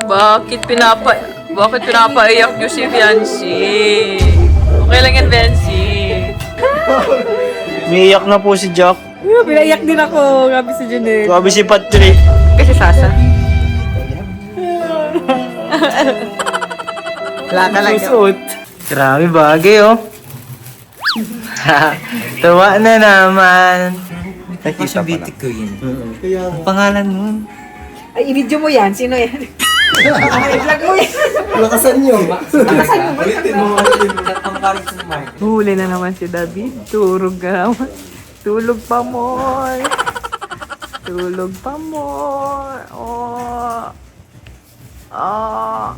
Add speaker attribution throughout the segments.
Speaker 1: Bakit pinapaiyak niyo si Fiancé? Okay lang yan, Fancy.
Speaker 2: Umiiyak na po si Jack.
Speaker 1: Pinaiyak din ako. Grabe si Janet.
Speaker 2: Grabe si Patrick.
Speaker 1: Kasi Sasa. Wala ka lang.
Speaker 2: Susuot. Grabe bagay oh. Tuwa na naman.
Speaker 3: Nakita pa lang.
Speaker 2: Ko yun. Ang pangalan nun.
Speaker 1: Ay, i-video mo yan. Sino yan? I-vlog mo yan.
Speaker 3: Lakasan nyo. Ulitin mo.
Speaker 1: Huli na naman si David. Turog ka naman. Tulog pa more. Tulog pa more. Oh. Oh.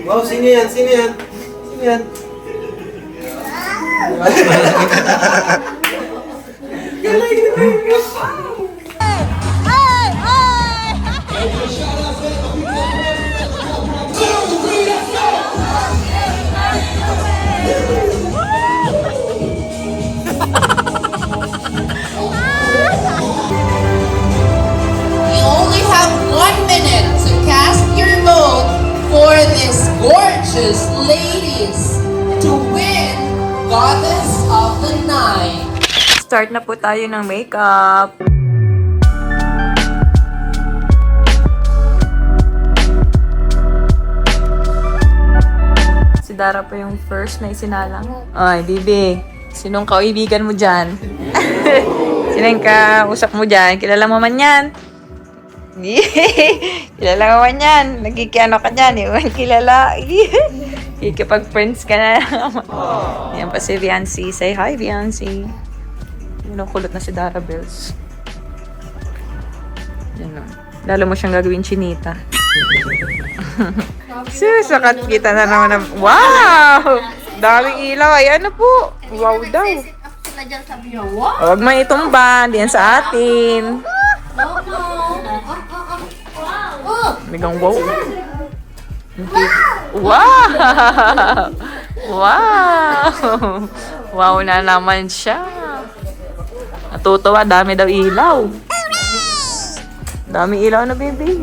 Speaker 3: Wow, sino yan? Sino yan? Sino yan?
Speaker 4: You only have 1 minute to cast your vote for this gorgeous ladies to win Goddess of the Night.
Speaker 1: Start na po tayo ng makeup. Si Dara pa yung first na isinalang. Ay, Bibi. Sinong kaibigan mo dyan? Sinong kausap mo dyan? Kilala mo man yan? Kilala mo man yan? Nagkikiano ka dyan? Iwan kilala. Ikipag-friends ka na. Yan pa si Viancy. Say hi, Viancy. Yun ang kulot na si Dara Bells. Yan o. Lalo mo siyang gagawin chinita. Susakat kita na naman na. Wow! Daming ilaw. Ay, ano po? Wow daw. Huwag man itumba. Diyan sa atin. Bigang wow. Wow! Wow! Wow na naman siya. Natutuwa, dami daw ilaw. Daming ilaw na, baby.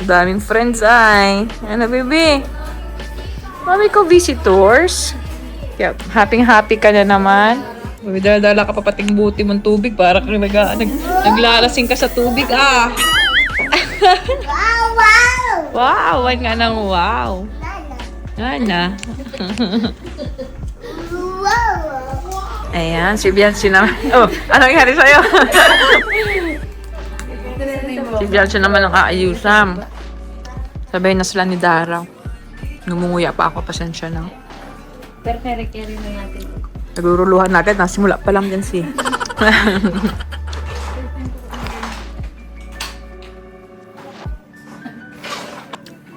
Speaker 1: Daming friends ay. Ano, baby? Mami ko visitors. Kaya, happy ka na naman. Baby, dala ka pa pating buti mong tubig para kang naglalasing ka sa tubig, ah. Wow, wan nga ng wow. Nana. Ayan, si Biancy naman. Oh, anong nangyari sa'yo? Si Biancy naman ang aayusan. Sabay na sila ni Dara. Ngumunguya pa ako, pasensya na.
Speaker 5: Pero kere-kere na natin.
Speaker 1: Naguruluhan na agad, nasimula pa lang Biancy.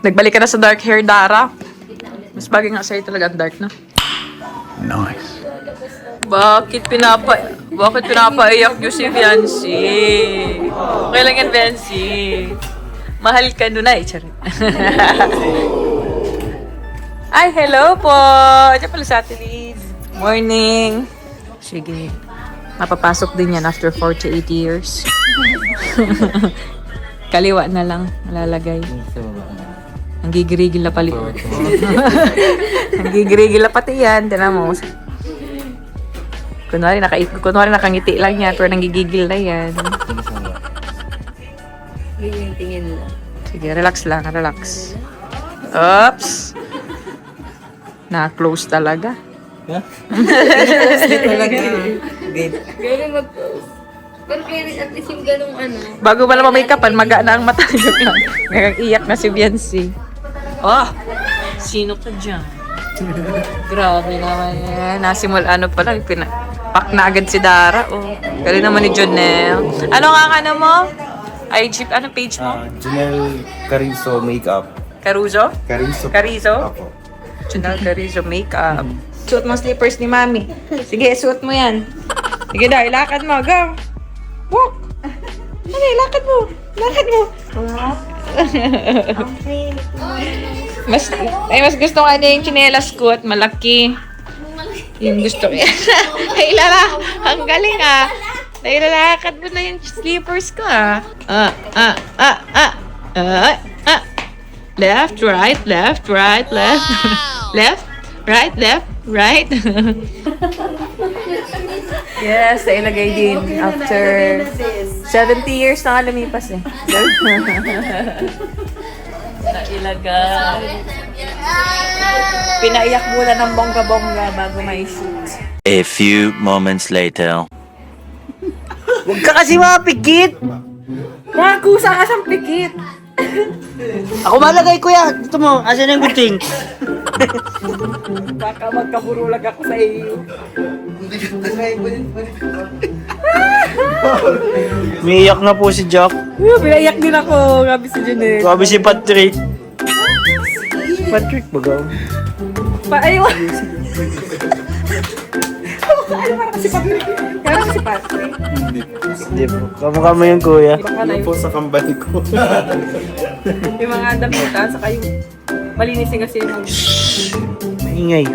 Speaker 1: Nagbalik ka na sa dark hair, Dara. Mas bagay nga sa'yo talaga ang dark na.
Speaker 3: Nice.
Speaker 1: Bakit pinapaiyak niyo si Fiancé? Okay lang yan, Fiancé. Mahal ka nun ay, charit. Ay, hello po! Diyan pala sa atin, Liz. Morning. Sige. Mapapasok din yan after 48 years. Kaliwa na lang, malalagay. Ang gigirigil na pali. Ang gigirigil na pati yan. Tinan mo. Kunwari nakangiti lang yan, pero nanggigigil na yan.
Speaker 5: Tingin lang.
Speaker 1: Sige, relax lang, relax. Oops! Na-close talaga.
Speaker 5: Galing mag-post. Pero kaya at least yung ganung ano.
Speaker 1: Bago pala ma-makeupan, maga na ang mata. Joke lang. Nag-iyak na si Biancy. Oh! Sino ka dyan? Grabe naman yan. Nasimula pa lang. Pak na agad si Dara. Oh. Galing naman ni Jonel. Ano nga ang ano mo? IG, ano page mo?
Speaker 3: Janelle Carizo Makeup.
Speaker 1: Caruso? Carizo?
Speaker 3: Apo.
Speaker 1: Jonel Carizo Makeup. Suot mo slippers ni Mami. Sige, suot mo yan. Sige daw, ilakad mo. Go! Walk! Ano, ilakad mo. Lakad mo. Mas gusto ko niya yung chinelas ko at malaki. Yung gusto ko yan. Ay, Lara, ang galing ah. Ay, lalakad mo na yung slippers ko ah. Left, right, left, right, left. Left, right, left, right. Yes, nailagay din. After 70 years na lumipas eh. Nailagay. Pinaiyak muna ng bongga-bongga bago may shoot.
Speaker 6: A few moments later.
Speaker 2: Huwag ka kasi mapikit!
Speaker 1: Nakakusa ka siyang pikit.
Speaker 2: Ako malagay, kuya! Dito mo, asan ang guting?
Speaker 1: Baka magkaburulag ako sa iyo.
Speaker 2: Umiiyak na po si Jack.
Speaker 1: Pinaiyak din ako. Grabe si Janet.
Speaker 2: Grabe si Patrick. Patrick baga.
Speaker 1: Ayaw. Parang si Patrick. Parang si Patrick.
Speaker 2: Hindi po. Kamukha mo yung kuya.
Speaker 1: Baka na
Speaker 3: Po sa kambal ko.
Speaker 1: yung mga damitan, saka yung malinis din kasi yung
Speaker 2: Maingay.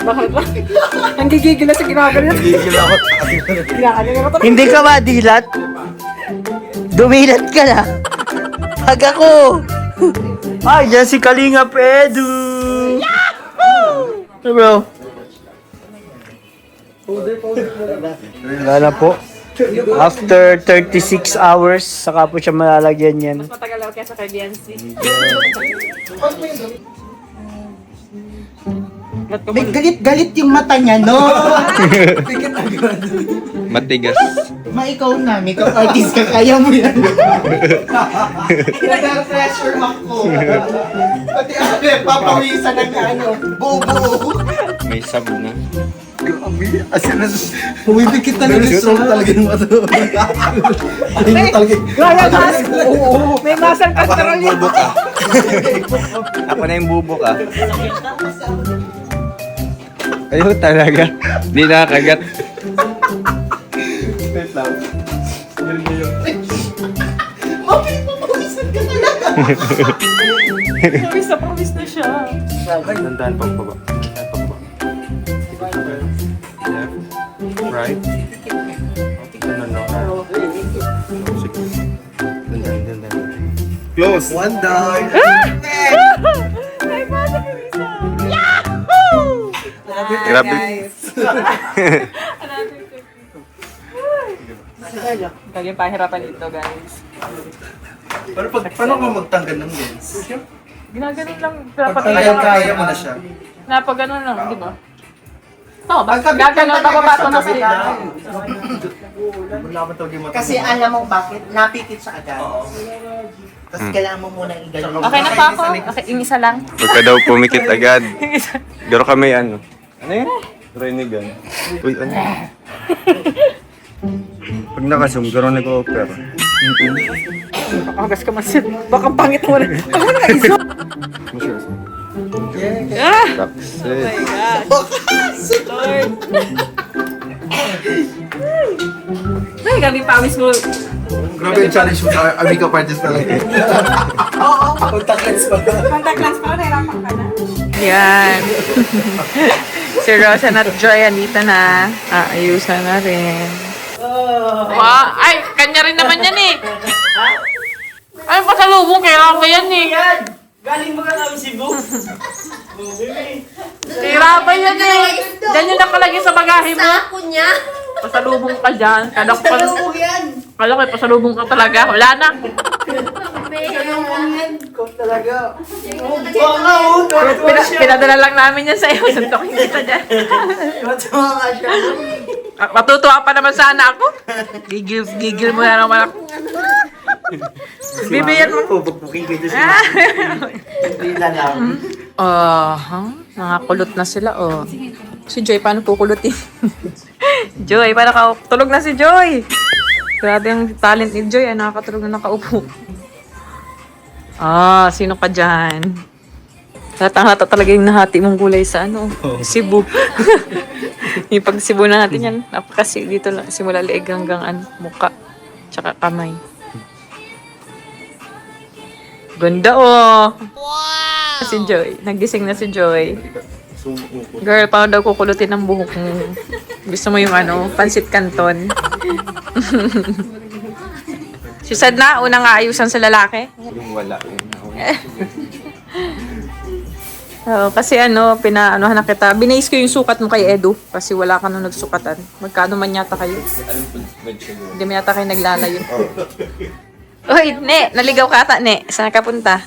Speaker 1: bakit ba? Ang gigigil na sa ginagawa niya.
Speaker 3: Gigil ako.
Speaker 1: Ginagawa niya.
Speaker 2: Hindi ka madilat? Dumilat ka na. Pag ako. Ay, yan si Kalinga Pedu. Yahoo! Bro. Wala na po. After 36 hours, saka po siya malalagyan yan.
Speaker 1: Mas matagal ako kaya sa kay Biancy.
Speaker 7: May galit-galit yung mata niya, no?
Speaker 3: Matigas.
Speaker 7: Ikaw na, makeup artist ka, kaya mo yan. Nag-pressure ako. Pati papawisan ng buo-buo.
Speaker 3: May sab na.
Speaker 7: Asin na, humibigit na ng strong talaga yung mata. Ayun mo talaga.
Speaker 1: Gaya mas! May masang kastrol yun.
Speaker 3: Bubok ka. Ako na yung bubok ah. Ayaw talaga. Di nakakagat. Wait lang.
Speaker 7: Papawisan ka talaga.
Speaker 1: Pawis na siya.
Speaker 3: Dandan pagbaba. Left. Right. Dandan. Close. One down. Grabe.
Speaker 1: Kaya yung pahirapan ito, guys.
Speaker 3: Pero paano ka magtanggal ng lens?
Speaker 1: Ginaganon lang.
Speaker 3: Kaya mo na siya.
Speaker 1: Napaganon lang, di ba? Oo, gaganon, bababato na sila.
Speaker 7: Kasi alam mo bakit? Napikit sa agad. Tapos kailangan mo muna igaling.
Speaker 1: Okay na pa ako? Okay, yung isa lang.
Speaker 3: Huwag ka daw pumikit agad. Garo kami ano. Ano yun? Renigan. Uy, ano? Pag naka-zoom, garo nag-o-opera.
Speaker 1: Agas ka masin. Baka pangit mo na. Ako na iso. Ah!
Speaker 3: That's
Speaker 1: Oh my
Speaker 3: it.
Speaker 1: God. Lord. Ay, gabi pawis mo.
Speaker 3: Grabe yung challenge mo sa Amica Parties na lang.
Speaker 1: Contact lens pa, nahirapan ka na. Yan. Si Rosa at Joy, andito na. Ayusan na rin. Wow! Ay, kanya rin naman yan eh. Ay, pasalubong, kailangan ko yan eh.
Speaker 2: Galing mo ka namin Cebu.
Speaker 1: Hirapan yan eh. Diyan yung nakalagay sa bagahe mo.
Speaker 5: Sako niya.
Speaker 1: Pasalubong ka dyan. Kala ko pasalubong ka talaga. Wala na. Pinadala lang namin yan sa'yo. Suntokin kita dyan. Matutuwa pa naman sana ako. Gigil mo na naman ako. Bibiyan mo.
Speaker 2: Pupukpukin ko ito siya. Hindi na lang.
Speaker 1: Nakakulot na sila, oh. Si Joy, paano kukulutin? Joy, paano tulog na si Joy? Grabe ang talent ni Joy, nakakatulog na nakaupo. Sino ka dyan? Hatang-hata talaga yung nahati mong gulay sa Cebu. Yung pag Cebu na natin yan, napakasi dito lang, simula leeg hanggang muka, tsaka kamay. Ganda, oh! Wow! Si Joy, nagising na si Joy. Girl, paano daw kukulutin ang buhok mo? Gusto mo yung pansit canton? Si Sad na, unang aayusan sa lalaki.
Speaker 3: Yung wala.
Speaker 1: Oo, kasi ano, pinaanohan na kita. Binase ko yung sukat mo kay Edu. Kasi wala ka nung nagsukatan. Magkano man yata kayo? Hindi man yata kayo naglalayo. Uy, Ne, naligaw ka ata, Ne. Saan ka punta?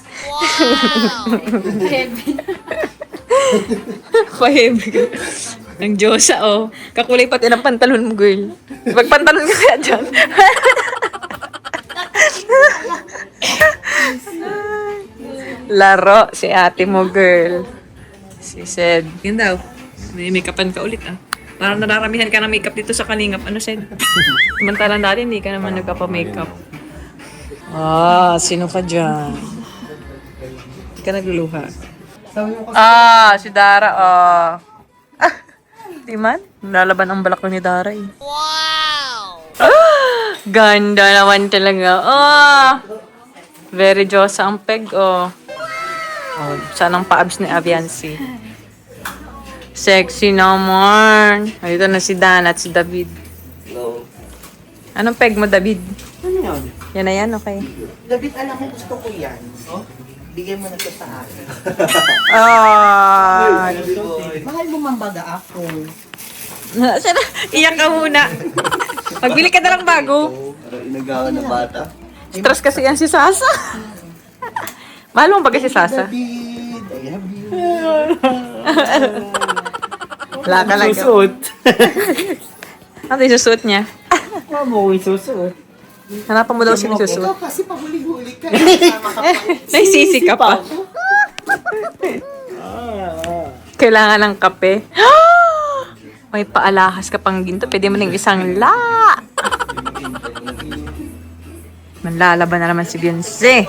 Speaker 1: Pahebe ka. Ang Diyosa, oh. Kakulay pati ng pantalon mo, girl. Magpantalon ka kaya dyan. Laro si ate mo, girl. Si Sed. Yun daw. May make-upan ka ulit, ah. Parang nararamihan ka ng makeup dito sa Kalingap. Ano, Sed? Samantalang dati, hindi ka naman nagpapa-makeup. Ah, sino ka dyan? Hindi ka nagluluha. Ah, si Dara, ah. Di man? Lalaban ang balak ni Dara, eh. Wow! Ganda naman talaga. Ah! Very Diyosa ang peg, oh. Oh, sanang paabs ni Aviancy. Sexy naman. Ay, ito na si Dan at si David.
Speaker 2: Hello.
Speaker 1: Anong peg mo, David?
Speaker 2: Ano yun?
Speaker 1: Yan na yan, okay.
Speaker 2: David, alam mo gusto ko yan. Oh? Bigyan mo na ito sa akin.
Speaker 1: Ah!
Speaker 2: Mahal mo mambaga ako.
Speaker 1: Sana, iyak ka muna. Magbili ka na lang bago.
Speaker 2: Para inagawa na bata.
Speaker 1: Stress kasi yan si Sasa. Mahal mo ba si Sasa?
Speaker 2: David, I love you.
Speaker 1: Wala ka lang.
Speaker 2: Susuot.
Speaker 1: Ano yung susuot niya?
Speaker 2: Mo yung susuot.
Speaker 1: Hanapan mo daw siya yung susuot.
Speaker 2: Ikaw kasi pahuli-huli ka.
Speaker 1: Naisisi ka pa. Kailangan ng kape. May paalahas ka pang ginto. Pwede mo ng isang la. Manlalaban na naman si Beyonce.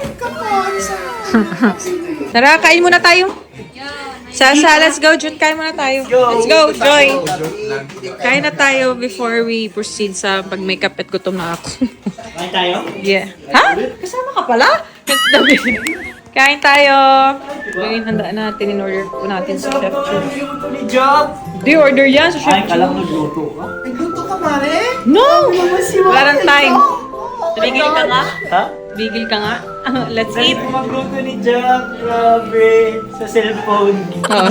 Speaker 1: Tara, kain muna tayo. Sasa, let's go, Jun. Kain muna tayo. Let's go, Joy. Kain na tayo before we proceed sa pag-makeup at gutom na ako.
Speaker 2: Kain tayo?
Speaker 1: Yeah. Ha? Kasama ka pala? Kain tayo. Ngayon, handaan natin. In-order po natin sa Chef Chu.
Speaker 2: Ni Job.
Speaker 1: Di order yan sa Chef Chu.
Speaker 2: nagluto ka? Nagluto ka, Mare?
Speaker 1: No! Wala nang time. Bigil ka nga.
Speaker 2: Ha?
Speaker 1: Bigil ka nga. Let's eat.
Speaker 2: Magluto ni Job. Grabe. Sa cellphone.
Speaker 1: Oo,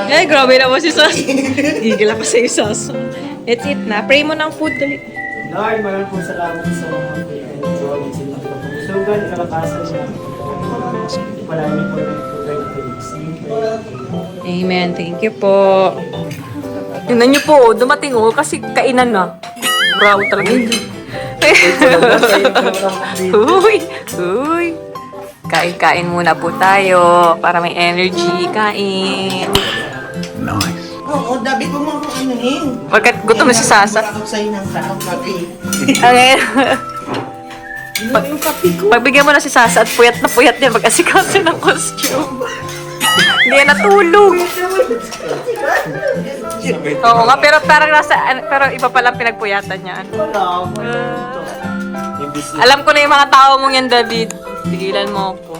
Speaker 1: eh, grabe naman si Sas. Gigil ako sa iyo, Sas. Let's eat na. Pray mo ng food. Dali.
Speaker 2: Lord, maraming po salamat sa mga pinag-join sila. Sugan, kalakasan niya. Maraming po
Speaker 1: Amen. Thank you po. Tingnan niyo po, dumating oh, kasi kainan na. Brow talaga. Uy, uy. Kain-kain muna po tayo para may energy. Kain.
Speaker 2: Oo, David, huwag mo akong anuhin.
Speaker 1: Pagkat gutom na si Sasa.
Speaker 2: Ako sa'yo ng sarang kape.
Speaker 1: Okay. Pagbigyan mo na si Sasa at puyat niya pag-asikaso ng costume. Hindi yan natulog. Oo nga, pero parang pero iba pala pinagpuyatan niya. Alam ko na yung mga tao mong yan, David. Tigilan mo ako.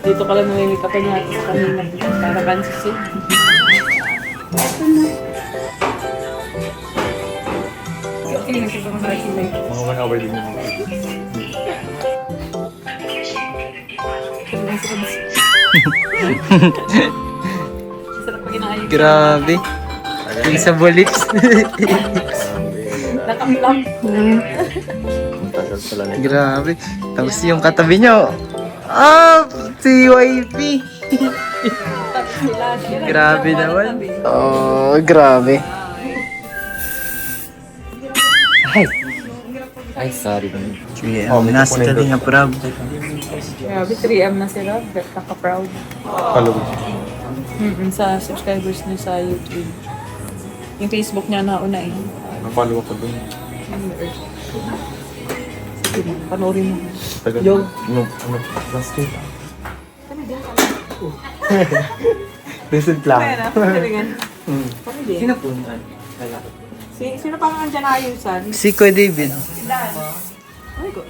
Speaker 1: Dito ka lang namimikapan natin sa kanina. Para kansisin. Okay, nagsipa ko na sila.
Speaker 3: Mga 1 hour din naman.
Speaker 1: Sarap pag inaayos.
Speaker 2: Grabe. Yung sa bulips.
Speaker 1: Nakaplang.
Speaker 3: Tagal pala na.
Speaker 2: Grabe. Tapos yung katabi nyo. TYP. Grabe naman. Oh, grabe.
Speaker 3: Ay, sorry.
Speaker 2: Oh, nasa Kalinga Prab.
Speaker 1: Grabe, 3M na sila. Naka-proud.
Speaker 3: Follow.
Speaker 1: Sa subscribers niya sa YouTube. Yung Facebook niya nauna eh.
Speaker 3: Follow ako dun.
Speaker 1: Sige, panoorin mo.
Speaker 3: Tagal.
Speaker 1: Yo.
Speaker 3: Last week. Recent lang.
Speaker 1: Sino po? Sino pa nga dyan ayusan?
Speaker 2: Si Kuya David.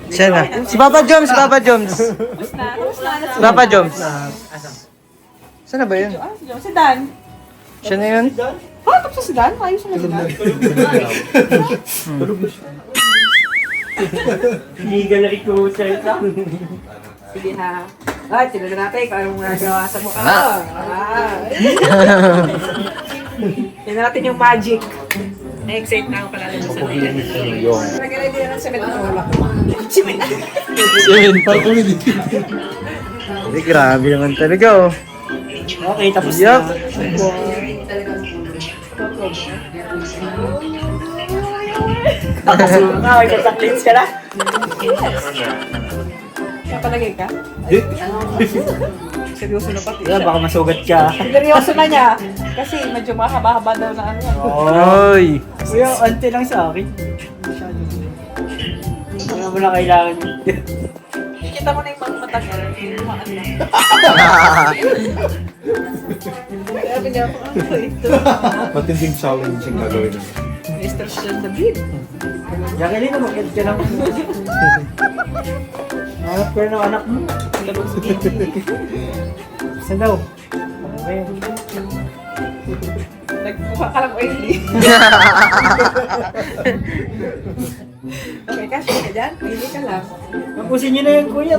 Speaker 2: Siya na. Si Papa Joms, si Papa Joms. Si Papa Joms. Saan na ba yun?
Speaker 1: Si Dan.
Speaker 2: Siya na yun?
Speaker 1: Ha? Tapos si Dan? Ayusan na si Dan.
Speaker 2: Hindi ka na recruiter ito.
Speaker 1: Sige ha. Ay, tinala natin kung anong nagawa sa mukha. Tingnan natin yung magic. Na-excite na ako pala sa nila. Nag-ready na ng cement na wala ko. Cement!
Speaker 7: Parang comedy.
Speaker 2: Hindi, grabe naman talaga oh. Okay, tapos
Speaker 7: Yup.
Speaker 2: na. Ay, kasaklits ka na?
Speaker 1: Kaya palagay ka? Seryoso na pati
Speaker 2: Yeah,
Speaker 1: siya.
Speaker 2: baka masugat ka.
Speaker 1: Seryoso na niya. Kasi medyo mahaba-haba daw na ano.
Speaker 2: Oy! Kuya, ante lang sa akin. Wala mo na kailangan.
Speaker 1: Kita mo na yung mga matagal. Yung mga ano. Kaya niya ako, ano ito?
Speaker 7: Matinding challenge yung gagawin mo.
Speaker 1: Mr. Sean David.
Speaker 2: Jacqueline, umakit ka lang. Hanap ka na ng anak mo. Saan daw? Ano ba yun?
Speaker 1: Nagkuha ka lang oily. Okay, cash ka dyan. Oily ka lang.
Speaker 2: Tapusin niyo na yung kuya.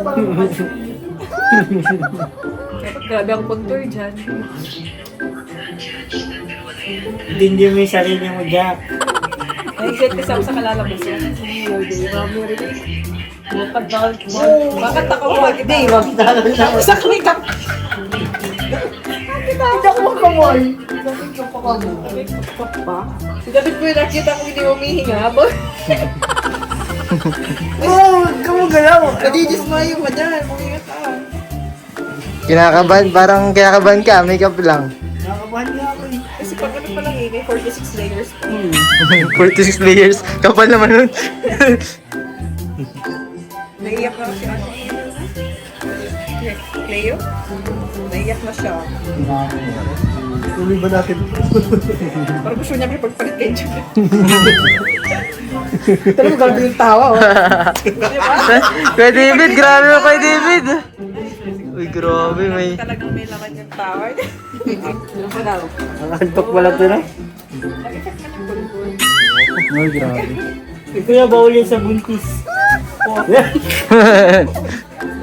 Speaker 1: Dapat grabe ang contour dyan.
Speaker 2: Hindi mo yung sarili mo, Jack.
Speaker 1: Nag-get kasi ako sa kalalabas yan. Bakit ako wag? Hindi, wag na. Sa makeup. Hindi ako makamoy. Makeup pa? Si David po yung nakita ko hindi humihinga.
Speaker 2: Huwag ka mo galaw.
Speaker 1: Nadidismayo ka dyan. Huminga ka.
Speaker 2: Kinakabahan, parang kinakabahan ka, makeup lang. Nakakabahan nga ako eh.
Speaker 1: Kasi pag ano pa lang eh, may 46 layers pa.
Speaker 2: 46 layers, kapal naman nun.
Speaker 1: Naiyak na si ano. Cleo? Naiyak na siya.
Speaker 7: Tuloy ba natin?
Speaker 1: Parang gusto niya may pagpalit kay Jim. Talagang grabe yung tawa, oh. Diba?
Speaker 2: Kuya David, grabe mo kay David. Uy, grabe, may...
Speaker 1: Talagang may laman yung tawa. Ano ba daw?
Speaker 2: Nakakantok pala ito na.
Speaker 1: Nag-effect man yung bulbul.
Speaker 2: Ay, grabe. Kuya, bawal yan sa buntis.
Speaker 1: Baka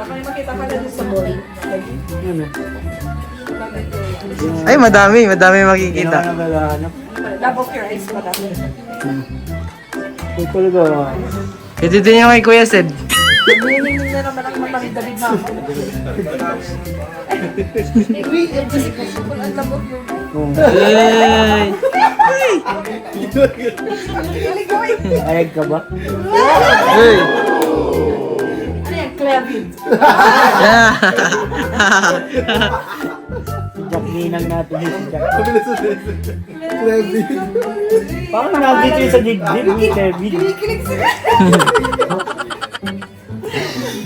Speaker 1: may makita ka na sa ball.
Speaker 2: Ay, madami makikita.
Speaker 1: Love of your eyes pa dapat.
Speaker 2: Ay, talaga. Ito din yung kay Kuya Sed.
Speaker 1: Hinihingi na naman ang mata ni David na ako. Uy, kasi kung ang love of your
Speaker 2: Ay! Ayag ka ba? Ay!
Speaker 1: Ano yan, Clevin?
Speaker 2: Jack ninang natin si Jack.
Speaker 7: Clevy.
Speaker 2: Parang nandito yun sa dibdib ni Kevin.
Speaker 1: Kinikilig sila.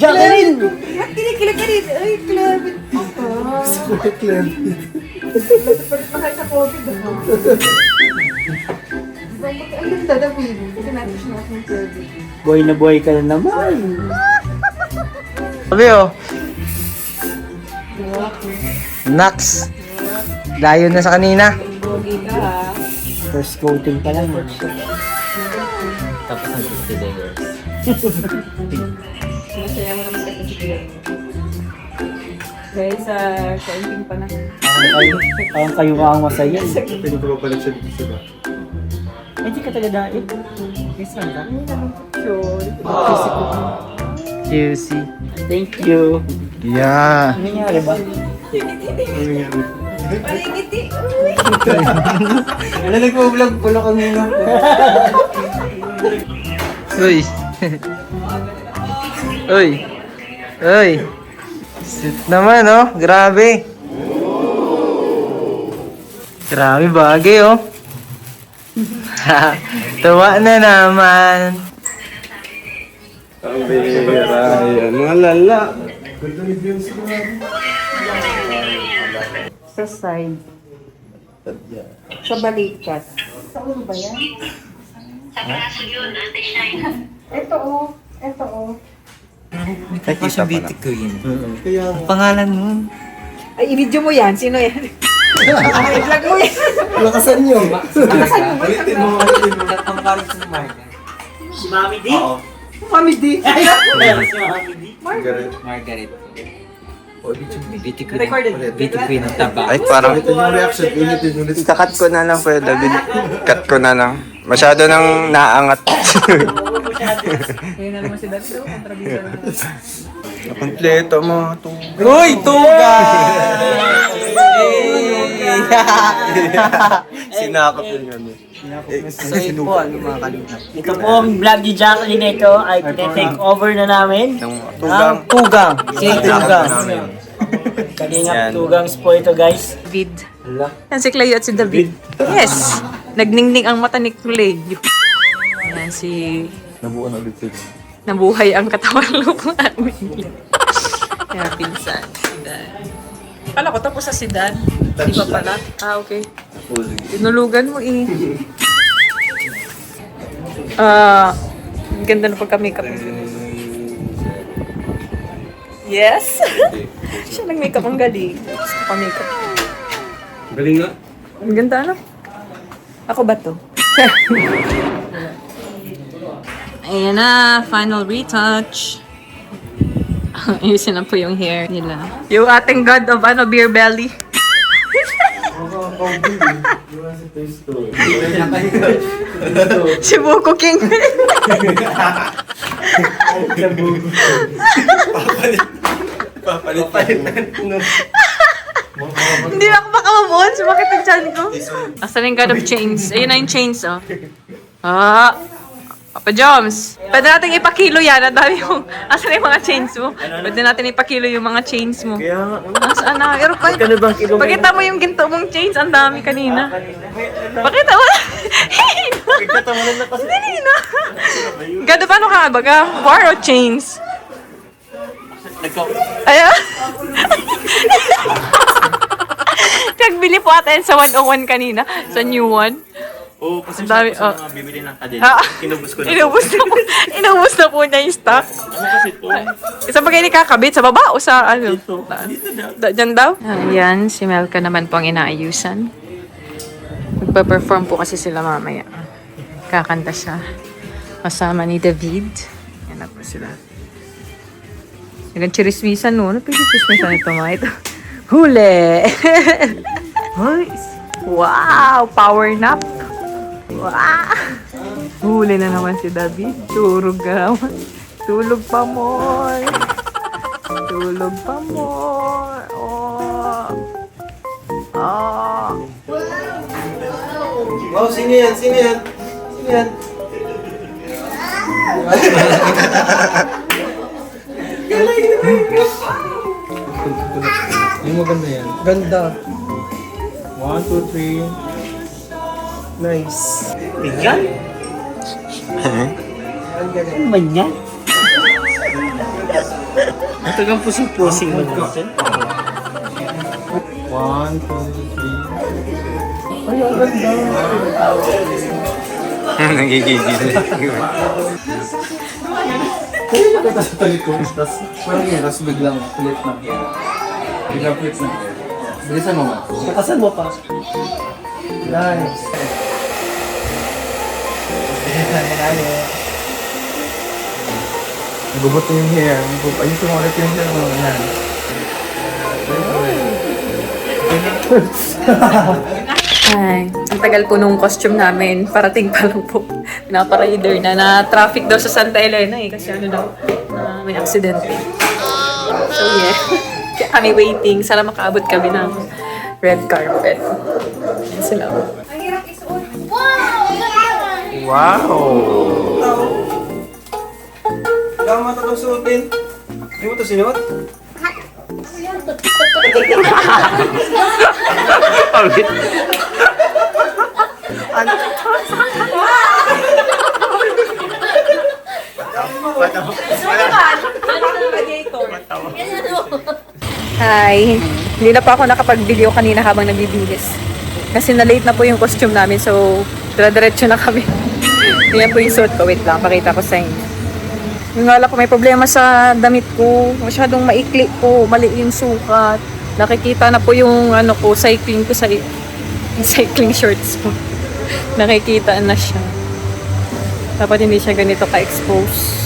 Speaker 2: Jacqueline!
Speaker 1: Ba't kinikilig ka rin? Ay, Clevin.
Speaker 7: Clevy.
Speaker 1: Ba't nakay sa COVID? Ayun, David. Hindi natin siya natin Clevin.
Speaker 2: Boy na boy ka na naman. Sabi oh. Nax. Layo na sa kanina.
Speaker 1: Bogi ka, ha?
Speaker 2: First coating pa lang.
Speaker 6: Tapos ang 50 layers.
Speaker 1: Sinasaya mo naman kasi si Clevin. Dahil sa counting pa na.
Speaker 2: Parang kayo ka ang masaya.
Speaker 7: Pwede ko ba pala siya dito sa ba?
Speaker 2: Ay, di ka talaga eh. Yes, ka?
Speaker 1: Sure.
Speaker 2: QC. Thank you. Yeah. Ano nangyari ba?
Speaker 1: Palingiti.
Speaker 2: Ano nagpo-vlog pala kanina? Uy. Uy. Uy. Sit naman oh. Grabe. Grabe bagay oh. Tuwa na naman.
Speaker 3: Ang bihira yan. Mga lala.
Speaker 1: Sa side. Sa balikat. Saan ba yan? Sa braso yun, Ate Shine. Ito oh. Ito oh.
Speaker 3: Nakikita pa na.
Speaker 7: Kaya
Speaker 2: Pangalan nun.
Speaker 1: Ay, i-video mo yan. Sino yan? Ay, vlog mo yan.
Speaker 7: lakasan nyo.
Speaker 1: Saan mo ba?
Speaker 2: Si Mami D? Oo. Family.
Speaker 8: Margaret. Beauty queen ng taba.
Speaker 3: Ay, parang
Speaker 7: Ito yung reaction. Ulitin.
Speaker 3: ikakat ko na lang, Kuya David. Cut ko na lang. Masyado nang naangat.
Speaker 1: Kaya na naman si David, kontrabida na.
Speaker 3: Kompleto mo.
Speaker 2: Uy, tuga!
Speaker 3: Sinakop yun yun.
Speaker 2: So ito po, ano mga kalingap?
Speaker 9: Ito po ang vlog ni Jacqueline ito ay take over na namin.
Speaker 3: Ng tugang.
Speaker 2: Tugang. Si Tugang.
Speaker 9: Kalingap
Speaker 3: Yan.
Speaker 9: tugangs po ito guys.
Speaker 1: David. Yan si Cleo at si David. Yes! Nagningning ang mata ni Cleo. Yan si...
Speaker 7: Nabuo na ulit sila.
Speaker 1: Nabuhay ang katawan lupa namin. Yan, pinsan. Si Dan. Kala ko tapos sa si Dan. Di ba pala? Ah, okay. Tinulugan mo eh. Ang ganda na pagka-makeup. Yes! Siya nag-makeup ang galing. Gusto ko makeup.
Speaker 8: Galing nga.
Speaker 1: Ang ganda ano? Ako ba to? Ayan na, final retouch. Ayusin na po yung hair nila. Yung ating god of ano, beer belly. Si Buko King. Hindi na ako makamamon. Sumakit ang chan ko. Asan yung god of chains? Ayun na yung chains, oh. Ah. Papa Joms, pwede natin ipakilo yan. Ang dami mo. Asan yung mga chains mo? Pwede natin ipakilo yung mga chains mo.
Speaker 9: Kaya
Speaker 1: Nasaan na? Pero pakita mo yung ginto mong chains. Ang dami kanina. Pakita mo. Hindi na. Ganda paano ka? Baga, war o chains? Ayan. Nagbili po ata yan sa 101 kanina. Sa new one.
Speaker 8: Oo, kasi
Speaker 1: Ang dami,
Speaker 8: sa
Speaker 1: oh.
Speaker 8: mga bibili ng kadena.
Speaker 1: Ah,
Speaker 8: Kinubos ko na.
Speaker 1: inubos na po niya yung stock.
Speaker 8: Ano kasi ito?
Speaker 1: Isa pa kayo kakabit? Sa baba o sa ano? Dyan daw? Ayan, si Melka naman po ang inaayusan. Magpa-perform po kasi sila mamaya. Kakanta siya. Kasama ni David. Yan na po sila. Nag-chirismisan no? Ano pag-chirismisan ito mga ito? Huli! Wow! Power nap! Wow! Huli na naman si David. Turog ka naman. Tulog pa more. Tulog pa more. Oh. Oh.
Speaker 2: Wow, sino yan? Sino yan? Sino yan?
Speaker 7: Yung maganda yan.
Speaker 2: Ganda.
Speaker 7: 1, 2, 3.
Speaker 2: Nice.
Speaker 9: Bigyan? Ano man yan? Ito kang pusing-pusing mo naman.
Speaker 7: 1, 2, 3.
Speaker 3: Nagigigil.
Speaker 7: Kita sa talikod. Tapos parang yun. Tapos biglang flip na. Biglang flip na. Bilisan mo man.
Speaker 2: Katasan mo pa.
Speaker 7: Nice. Nagubot na yung hair. Ayusin mo ulit yung hair mo. Yan.
Speaker 1: Ay, ang tagal po nung costume namin. Parating pa lang po. Pinaparider na traffic daw sa Santa Elena eh. Kasi ano daw, may aksidente. So yeah. Kaya kami waiting. Sana makaabot kami ng red carpet. Yan sila.
Speaker 3: Wow!
Speaker 2: Ikaw ang matatong suotin. Hindi mo ito sinuot?
Speaker 1: Hi! Hindi na pa ako nakapag-video kanina habang nagbibihis. Kasi na-late na po yung costume namin, so dire-diretso na kami. Yan po yung suot ko. Wait lang, pakita ko sa inyo. Yung nga lang po, may problema sa damit ko. Masyadong maikli po, mali yung sukat. Nakikita na po yung ano ko, cycling ko sa cycling shorts ko. Nakikita na siya. Dapat hindi siya ganito ka-expose.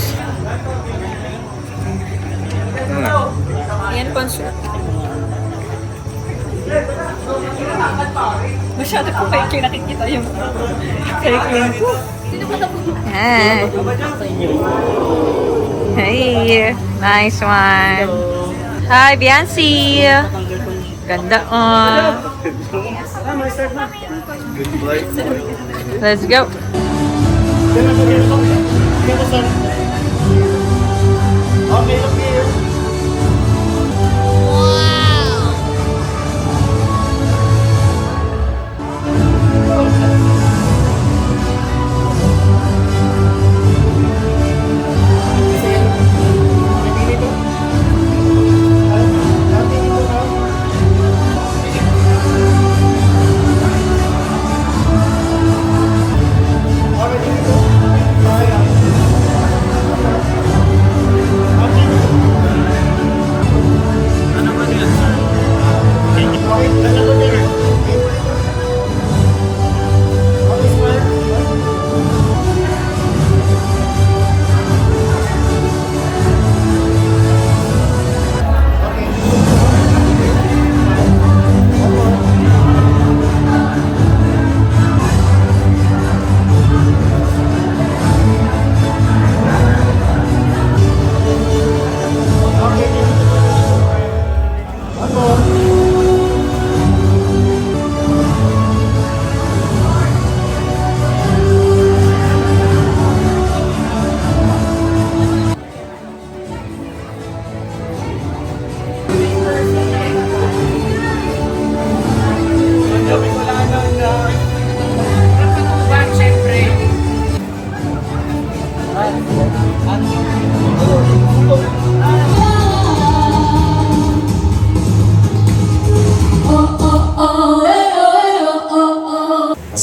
Speaker 3: na.
Speaker 1: Yan, concert. Masyado ko kayo nakikita yung curriculum ko. Hi. Hey, nice one. Hi, Biancy. Ganda, Let's go.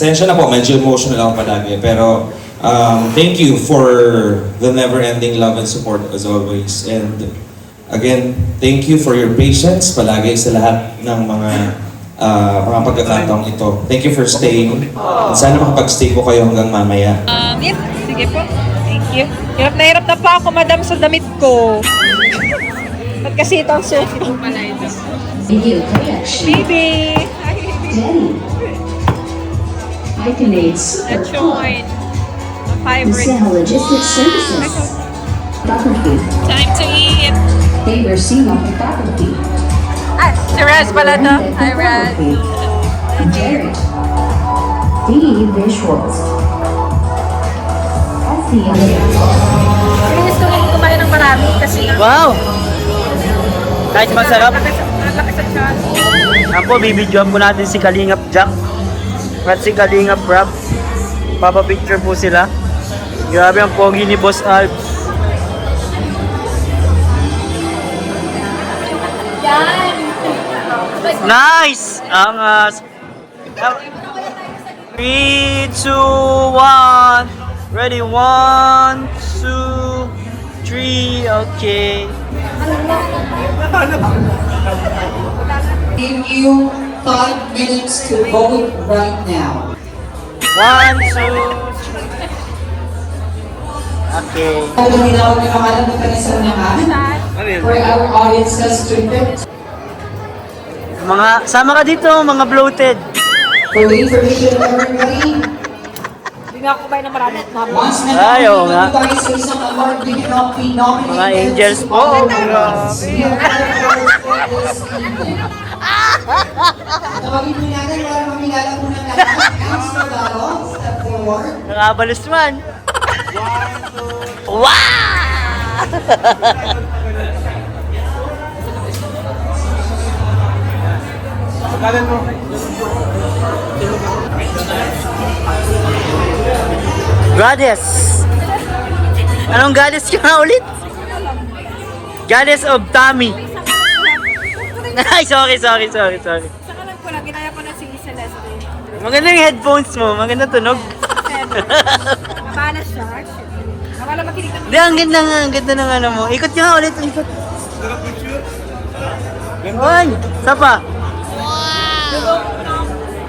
Speaker 10: Pasensya na po, medyo emotional ako palagi. Pero thank you for the never-ending love and support as always. And again, thank you for your patience palagi sa lahat ng mga pagkakataong ito. Thank you for staying. At sana makapag-stay ko kayo hanggang mamaya.
Speaker 1: Yep, sige po. Thank you. Hirap na pa ako, madam, sa damit ko. Ba't kasi ito ang suot ko?
Speaker 11: Video collection.
Speaker 1: Baby!
Speaker 11: Daddy. Hyphenate Super
Speaker 1: That's
Speaker 11: Club.
Speaker 1: your favorite.
Speaker 11: Sell logistics services. Faculty.
Speaker 1: Time to eat.
Speaker 11: They were seen on the faculty.
Speaker 1: Ah, si Raz pala to. Hi, Raz.
Speaker 11: Jared. D Visuals. SEO.
Speaker 1: Please ko lang kumain ng marami kasi
Speaker 9: Wow! Kahit masarap.
Speaker 1: lakas sa chan.
Speaker 9: Ako, bibidyoan po natin si Kalingap Jack at si Kalingap Rob. Papapicture po sila. Grabe ang pogi ni Boss Alps. Nice! Angas! 3, 2, 1. Ready? 1, 2, 3. Okay.
Speaker 4: Give you 5 minutes to vote right now.
Speaker 9: 1, 2, 3. Okay.
Speaker 4: Pagkakilawag na pangalan ng kanisang naman for our audience has to vote.
Speaker 9: Sama ka dito, mga bloated.
Speaker 4: For the information of everybody,
Speaker 1: Hindi nga ako kumain ng marami.
Speaker 4: once na
Speaker 9: Ay, oo nga.
Speaker 4: tayo sa isang award, we cannot be nominated.
Speaker 9: Mga angels po.
Speaker 4: We
Speaker 9: Grabe.
Speaker 4: have awards for this evening. Tawagin mo natin para mamilala po ng lahat. Hands to Lalo, step forward.
Speaker 9: Nakabalos man. Wow! Goddess! Anong goddess ka nga ulit? Goddess of Tommy. Ay, sorry.
Speaker 1: Saka lang ko lang, ginaya ko na si Celeste.
Speaker 9: Maganda yung headphones mo, maganda tunog.
Speaker 1: Paano siya? Akala makinig naman.
Speaker 9: Hindi, ang ganda ng ano mo. Ikot nyo nga ulit, ikot. Oy, sapa. Wow!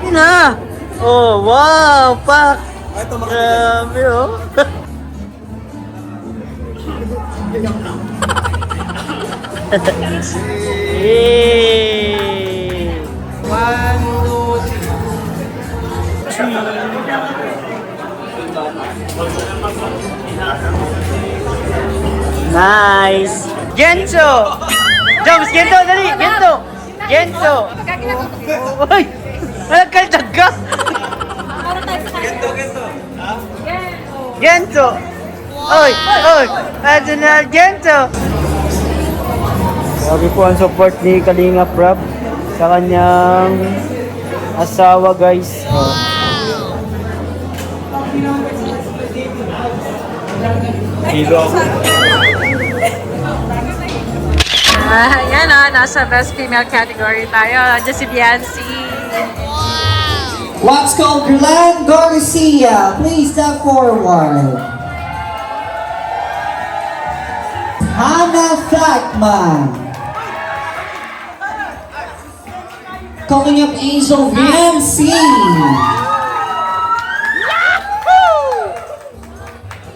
Speaker 9: Yun na. Oh, wow, pak. Grabe, oh. Yay!
Speaker 2: 1, 2, 3.
Speaker 9: Nice! Genso! Joms, Gento, dali! Gento! Gento! Uy! Nagkaldag ka! Gento! Oy! Oy! Adonal Gento! Grabe po ang support ni Kalinga Prab sa kanyang asawa, guys. Oh.
Speaker 3: Hilo ako.
Speaker 1: Yan nasa best female category tayo. Diyan si Biancy.
Speaker 4: What's called Glenn Garcia? Please step forward. Hannah Fackman. Calling up Angel Ramsey.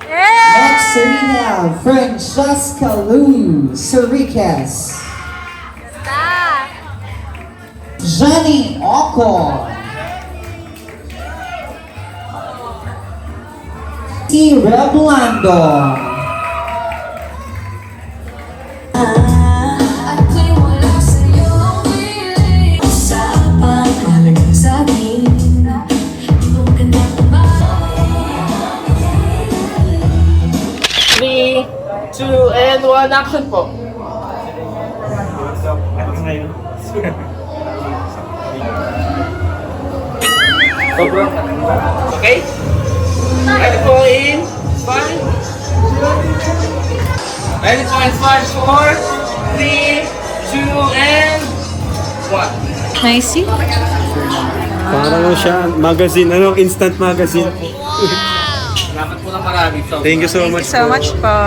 Speaker 4: Next we have Francesca Lou Sariquez. Jenny Ocor. T. Reblando.
Speaker 2: Three, 2, and 1, action po. Okay? Ready po in 5. Ready po in 5, 4, 3, 2, and 1.
Speaker 1: Nice.
Speaker 7: Parang siya, magazine, instant magazine.
Speaker 2: Dapat po ng marami. So,
Speaker 7: Thank you so
Speaker 1: Thank you
Speaker 7: much.
Speaker 1: so much po.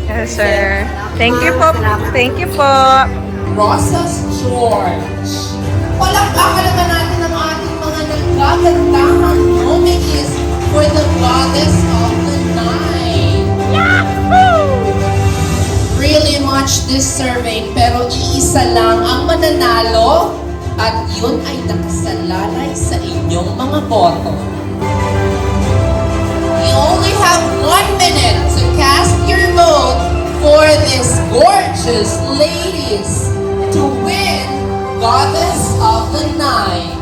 Speaker 1: Yes, sir. Thank you po. Thank you po.
Speaker 4: Rosas George. Palakpakan naman natin ang ating mga nagkagandahang nominees for the Goddess of the Night. Really much deserving, pero iisa lang ang mananalo at yun ay nakasalalay sa inyong mga boto. You only have 1 minute to cast your vote for these gorgeous ladies to win Goddess of the Night.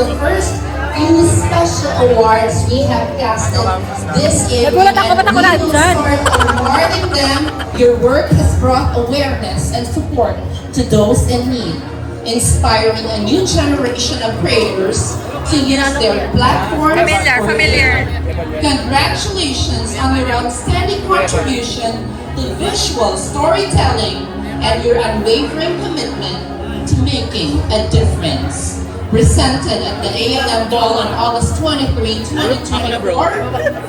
Speaker 4: The first few special awards we have casted this evening, and we will start awarding them. Your work has brought awareness and support to those in need, inspiring a new generation of creators to use their platforms for good. Congratulations on your outstanding contribution to visual storytelling and your unwavering commitment to making a difference. Presented at the ALM Ball on August 23, 2024,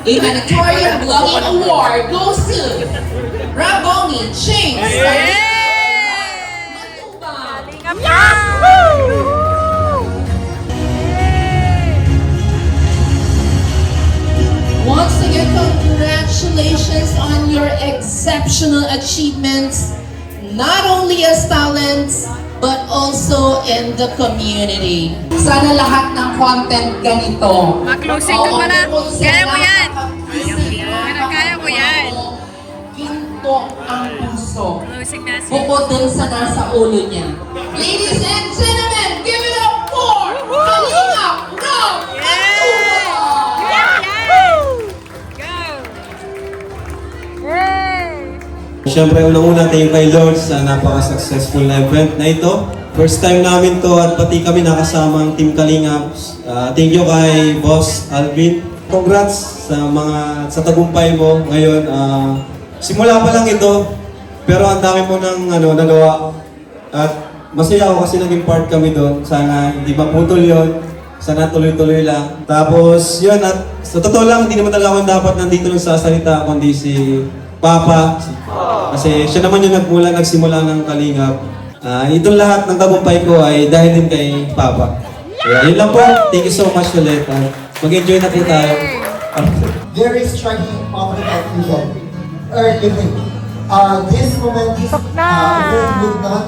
Speaker 4: the Humanitarian Blogging Award goes to Raboni James. Once again, congratulations on your exceptional achievements, not only as talents, but also in the community. Sana lahat ng content ganito.
Speaker 5: Mag-closing ka pala. Kaya mo yan. Kaya mo yan.
Speaker 4: Ginto ang puso.
Speaker 5: Closing message.
Speaker 4: Bukod dun sa nasa ulo niya. Ladies and gentlemen, give it up for Kalinga Rob
Speaker 10: Siyempre, unang-una, thank you kay Lord sa napaka-successful na event na ito. First time namin to at pati kami nakasama ang Team Kalinga. Thank you kay Boss Alvin. Congrats sa tagumpay mo ngayon. Simula pa lang ito, pero ang dami mo nang nagawa. At masaya ako kasi naging part kami doon. Sana hindi maputol yun. Sana tuloy-tuloy lang. Tapos yun, at sa totoo lang, hindi naman talaga ako dapat nandito lang sa salita, kundi si Papa. Kasi siya naman yung nagsimula ng Kalingap. Itong lahat ng tagumpay ko ay dahil din kay Papa. Kaya yun lang po. Thank you so much ulit. Mag-enjoy na po tayo.
Speaker 12: Very striking moment of event or living. This moment is would not